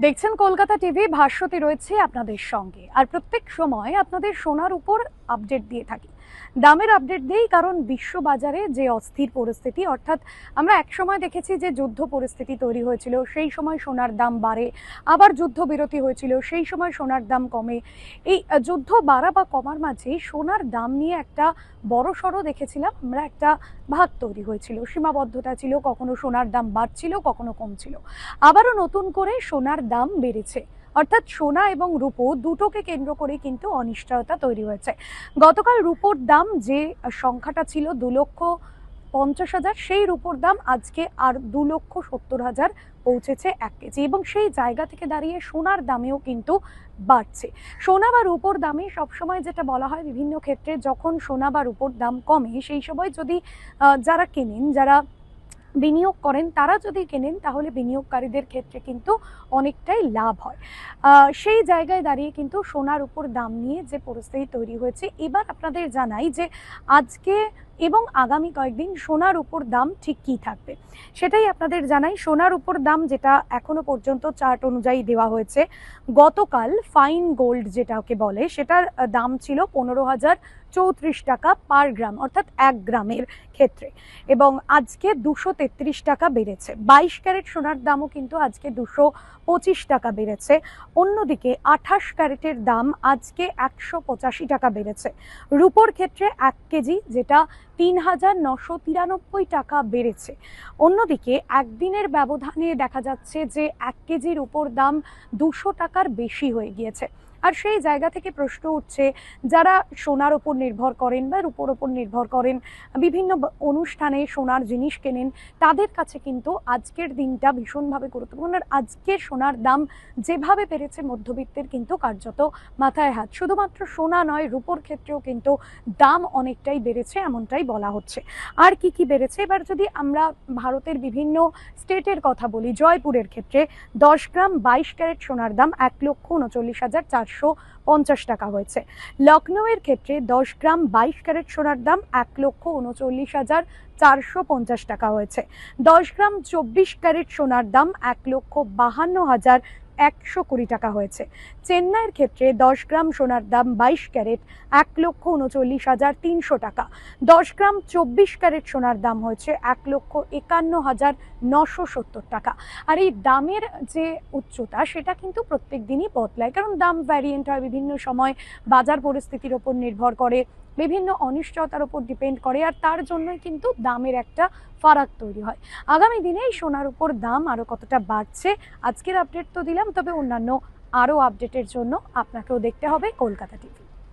দেখছেন কলকাতা টিভি। ভাস্বতী রয়েছে আপনাদের সঙ্গে, আর প্রত্যেক সময় আপনাদের সোনার উপর আপডেট দিয়ে থাকি। দামের আপডেট দেই কারণ বিশ্ববাজারে যে অস্থির পরিস্থিতি, অর্থাৎ আমরা এক সময় দেখেছি যে যুদ্ধ পরিস্থিতি তৈরি হয়েছিল, সেই সময় সোনার দাম বাড়ে, আবার যুদ্ধ বিরতি হয়েছিল, সেই সময় সোনার দাম কমে। এই যুদ্ধ বাড়া বা কমার মাঝে সোনার দাম নিয়ে একটা বড় সড়ো দেখেছিলাম আমরা, একটা ভাগ তৈরি হয়েছিল, সীমাবদ্ধতা ছিল, কখনো সোনার দাম বাড়ছিল, কখনো কমছিল। আবারও নতুন করে সোনার দাম বেড়েছে, অর্থাৎ সোনা এবং রূপো দুটোকে কেন্দ্র করে কিন্তু অনিশ্চয়তা তৈরি হয়েছে। গতকাল রূপোর দাম যে সংখ্যাটা ছিল 2,50,000, সেই রূপোর দাম আজকে আর 2,70,000 পৌঁছেছে 1 কেজি, এবং সেই জায়গা থেকে দাঁড়িয়ে সোনার দামেও কিন্তু বাড়ছে। সোনা বা রূপোর দামে সবসময় যেটা বলা হয় বিভিন্ন ক্ষেত্রে, যখন সোনা বা রূপোর দাম কমে সেই সময় যদি যারা কেনেন, যারা বিনিয়োগ করেন, তারা যদি কেনেন তাহলে বিনিয়োগকারীদের ক্ষেত্রে কিন্তু অনেকটাই লাভ হয়। সেই জায়গায় দাঁড়িয়ে কিন্তু সোনার উপর দাম নিয়ে যে পরিস্থিতি তৈরি হয়েছে, এবার আপনাদের জানাই যে আজকে এবং আগামী কয়েকদিন সোনার উপর দাম ঠিক কী থাকবে সেটাই আপনাদের জানাই। সোনার উপর দাম যেটা এখনো পর্যন্ত চার্ট অনুযায়ী দেওয়া হয়েছে, গতকাল ফাইন গোল্ড যেটাকে বলে সেটার দাম ছিল 15,034 টাকা পার গ্রাম, অর্থাৎ 1 গ্রামের ক্ষেত্রে, এবং আজকে 233 টাকা বেড়েছে। 22 ক্যারেট সোনার দামও কিন্তু আজকে 225 টাকা বেড়েছে। অন্যদিকে 28 ক্যারেটের দাম আজকে 185 টাকা বেড়েছে। রূপোর ক্ষেত্রে 1 কেজি যেটা 3,993 টাকা বেড়েছে। অন্যদিকে একদিনের ব্যবধানে দেখা যাচ্ছে যে 1 কেজির উপর দাম 200 টাকার বেশি হয়ে গিয়েছে। আর সেই জায়গা থেকে প্রশ্ন উঠছে, যারা সোনার ওপর নির্ভর করেন বা রূপোর ওপর নির্ভর করেন, বিভিন্ন অনুষ্ঠানে সোনার জিনিস কেনেন, তাদের কাছে কিন্তু আজকের দিনটা ভীষণভাবে গুরুত্বপূর্ণ। আর আজকের সোনার দাম যেভাবে বেড়েছে, মধ্যবিত্তের কিন্তু কার্যত মাথায় হাত। শুধুমাত্র সোনা নয়, রূপোর ক্ষেত্রেও কিন্তু দাম অনেকটাই বেড়েছে, এমনটাই বলা হচ্ছে। আর কি কি বেড়েছে, এবার যদি আমরা ভারতের বিভিন্ন স্টেটের কথা বলি, জয়পুরের ক্ষেত্রে 10 গ্রাম 22 ক্যারেট সোনার দাম 1,39,450 টাকা হয়েছে। লখনৌয়ের ক্ষেত্রে 10 গ্রাম 22 ক্যারেট সোনার দাম 1,39,450 টাকা হয়েছে। 10 গ্রাম 24 ক্যারেট সোনার দাম 1,52,120 টাকা হয়েছে। চেন্নাইয়ের ক্ষেত্রে 10 গ্রাম সোনার দাম 22 ক্যারেট 1,39,300 টাকা। 10 গ্রাম 24 ক্যারেট সোনার দাম হয়েছে 1,51,970 টাকা। আর এই দামের যে উচ্চতা সেটা কিন্তু প্রত্যেক দিনই বদলায়, কারণ দাম ভ্যারিয়েন্ট হয় বিভিন্ন সময়, বাজার পরিস্থিতির ওপর নির্ভর করে, বিভিন্ন অনিশ্চয়তার উপর ডিপেন্ড করে, আর তার জন্যই কিন্তু দামের একটা ফারাক তৈরি হয়। আগামী দিনে এই সোনার উপর দাম আরও কতটা বাড়ছে, আজকের আপডেট তো দিলাম, তবে অন্যান্য আরও আপডেটের জন্য আপনাকেও দেখতে হবে কলকাতা টিভি।